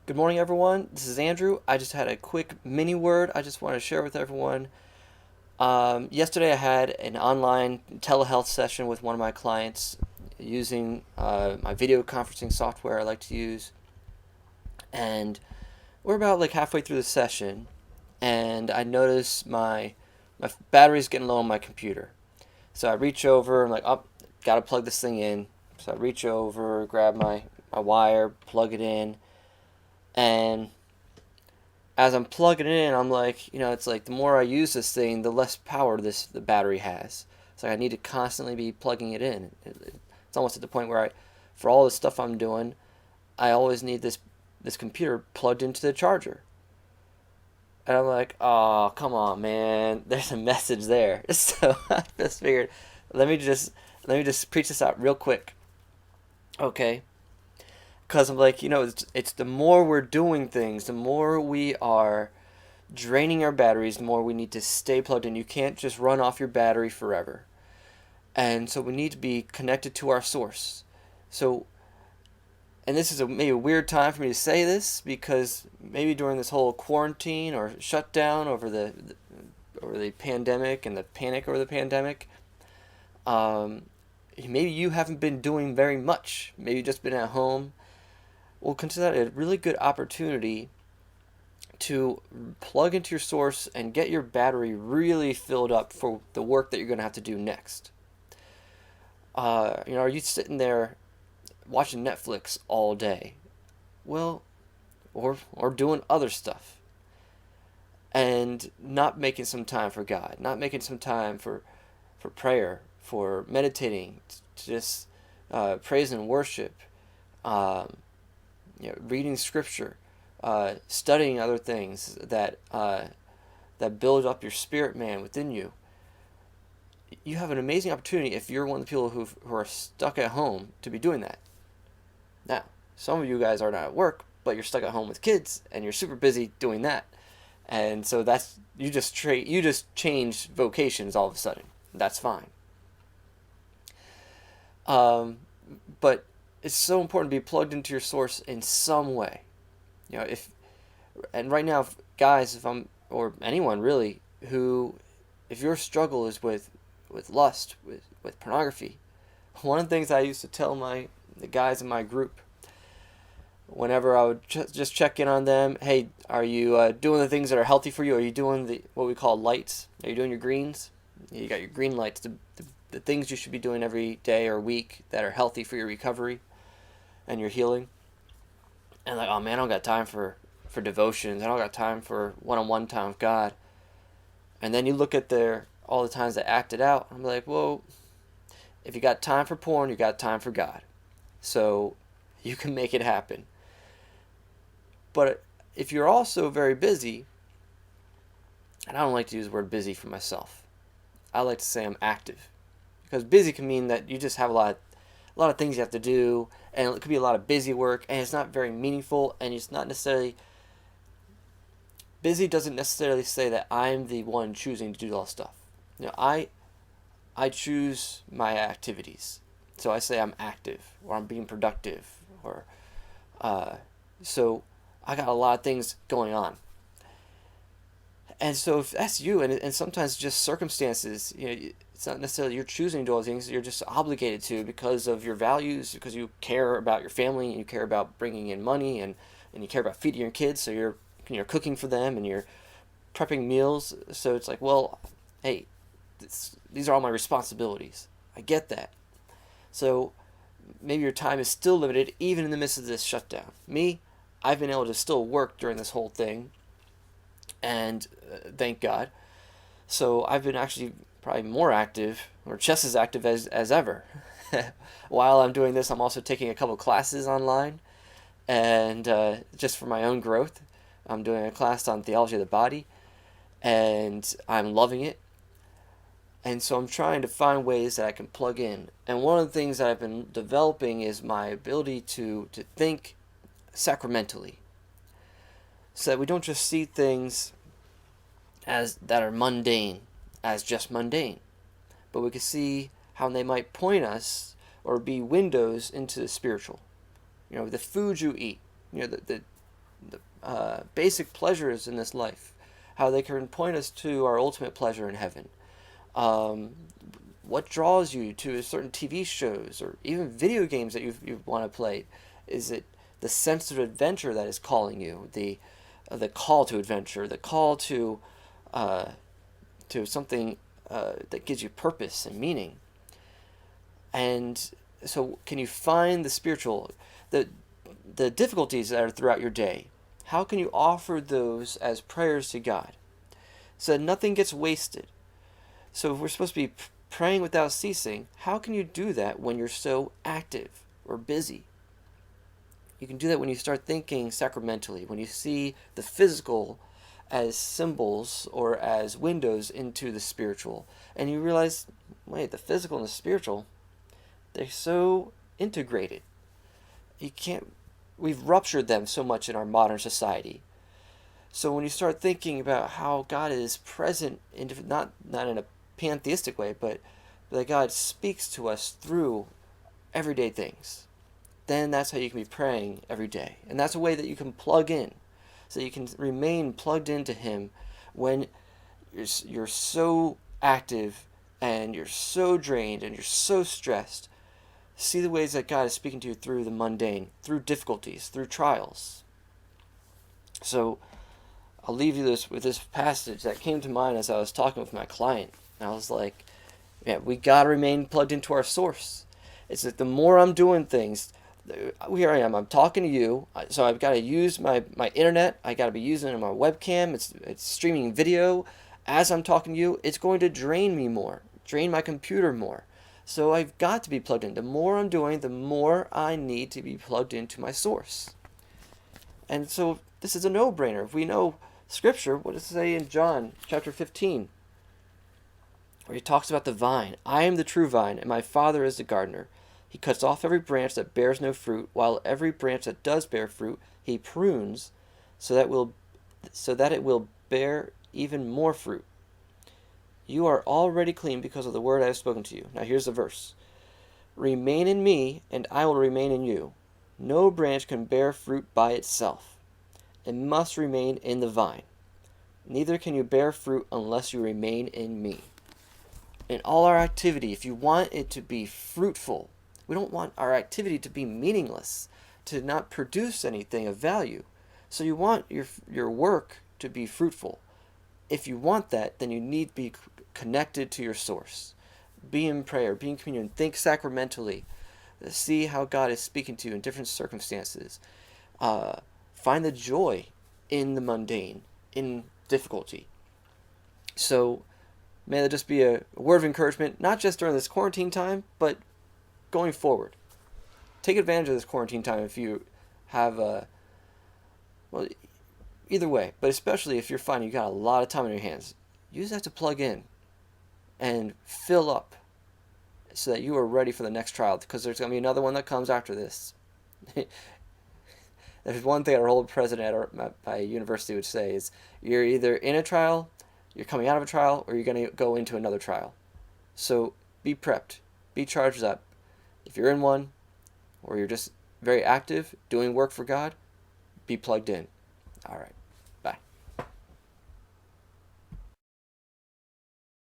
Good morning, everyone. This is Andrew. I just had a quick mini word I just want to share with everyone. Yesterday, I had an online telehealth session with one of my clients using my video conferencing software I like to use. And we're about like halfway through the session, and I notice my battery's getting low on my computer. So I reach over, I'm like, oh, gotta plug this thing in. So I reach over, grab my wire, plug it in, and as I'm plugging it in, I'm like, it's like the more I use this thing, the less power the battery has. So I need to constantly be plugging it in. It's almost at the point where for all the stuff I'm doing, I always need this computer plugged into the charger. And I'm like, oh, come on, man. There's a message there. So I just figured, let me just let me just preach this out real quick, okay? Because I'm like, it's the more we're doing things, the more we are draining our batteries, the more we need to stay plugged in. You can't just run off your battery forever. And so we need to be connected to our source. So, and this is maybe a weird time for me to say this because maybe during this whole quarantine or shutdown over the pandemic and the panic over the pandemic, um, maybe you haven't been doing very much. Maybe you've just been at home. Well, consider that a really good opportunity to plug into your source and get your battery really filled up for the work that you're going to have to do next. Are you sitting there watching Netflix all day? Well, or doing other stuff and not making some time for God, not making some time for prayer, for meditating, to just praise and worship, um, reading scripture, studying other things that build up your spirit man within you. You have an amazing opportunity if you're one of the people who are stuck at home to be doing that. Now, some of you guys are not at work, but you're stuck at home with kids and you're super busy doing that. And so that's you just change vocations all of a sudden. That's fine. Um, but it's so important to be plugged into your source in some way. If and right now, guys, if I'm or anyone really who, if your struggle is with lust, with pornography, one of the things I used to tell the guys in my group whenever I would just check in on them, hey, are you doing the things that are healthy for you? Are you doing what we call lights? Are you doing your greens? You got your green lights, the things you should be doing every day or week that are healthy for your recovery and your healing. And like, oh man, I don't got time for devotions. I don't got time for one-on-one time with God. And then you look at all the times they acted out. I'm like, well, if you got time for porn, you got time for God. So you can make it happen. But if you're also very busy, and I don't like to use the word busy for myself, I like to say I'm active. Because busy can mean that you just have a lot of things you have to do, and it could be a lot of busy work, and it's not very meaningful, and it's not necessarily busy doesn't necessarily say that I'm the one choosing to do all stuff. I choose my activities. So I say I'm active, or I'm being productive, or so I got a lot of things going on. And so if that's you, and sometimes just circumstances, it's not necessarily you're choosing to do all things, you're just obligated to because of your values, because you care about your family, and you care about bringing in money, and you care about feeding your kids, so you're cooking for them, and you're prepping meals. So it's like, well, hey, these are all my responsibilities. I get that. So maybe your time is still limited even in the midst of this shutdown. Me, I've been able to still work during this whole thing, and thank God. So I've been actually probably more active, or just as active as ever. While I'm doing this, I'm also taking a couple classes online, and just for my own growth. I'm doing a class on theology of the body, and I'm loving it. And so I'm trying to find ways that I can plug in. And one of the things that I've been developing is my ability to think sacramentally, so that we don't just see things as that are mundane as just mundane, but we can see how they might point us or be windows into the spiritual. The food you eat, the basic pleasures in this life, how they can point us to our ultimate pleasure in heaven. Um, what draws you to certain TV shows or even video games that you want to play? Is it the sense of adventure that is calling you? The call to adventure, the call uh, to something that gives you purpose and meaning. And so, can you find the the difficulties that are throughout your day? How can you offer those as prayers to God so that nothing gets wasted? So, if we're supposed to be praying without ceasing, how can you do that when you're so active or busy? You can do that when you start thinking sacramentally, when you see the physical as symbols or as windows into the spiritual, and you realize, wait, the physical and the spiritual, they're so integrated. You can't, we've ruptured them so much in our modern society. So when you start thinking about how God is present in different, not in a pantheistic way, but that God speaks to us through everyday things, then that's how you can be praying every day. And that's a way that you can plug in, so you can remain plugged into Him when you're so active and you're so drained and you're so stressed. See the ways that God is speaking to you through the mundane, through difficulties, through trials. So I'll leave you with this passage that came to mind as I was talking with my client. And I was like, yeah, we got to remain plugged into our source. It's that the more I'm doing things, here I am, I'm talking to you, so I've got to use my internet, I got to be using my webcam, it's streaming video. As I'm talking to you, it's going to drain me more, drain my computer more. So I've got to be plugged in. The more I'm doing, the more I need to be plugged into my source. And so this is a no-brainer. If we know Scripture, what does it say in John chapter 15? Where he talks about the vine. I am the true vine, and my Father is the gardener. He cuts off every branch that bears no fruit, while every branch that does bear fruit, he prunes, so that it will bear even more fruit. You are already clean because of the word I have spoken to you. Now here's the verse. Remain in me, and I will remain in you. No branch can bear fruit by itself. It must remain in the vine. Neither can you bear fruit unless you remain in me. In all our activity, if you want it to be fruitful, we don't want our activity to be meaningless, to not produce anything of value. So you want your work to be fruitful. If you want that, then you need to be connected to your source. Be in prayer, be in communion, think sacramentally. See how God is speaking to you in different circumstances. Find the joy in the mundane, in difficulty. So may that just be a word of encouragement, not just during this quarantine time, but going forward. Take advantage of this quarantine time if you have either way, but especially if you're finding you got a lot of time on your hands, use that to plug in and fill up so that you are ready for the next trial, because there's going to be another one that comes after this. There's one thing our old president at my university would say is, you're either in a trial, you're coming out of a trial, or you're going to go into another trial. So be prepped, be charged up. If you're in one, or you're just very active, doing work for God, be plugged in. All right.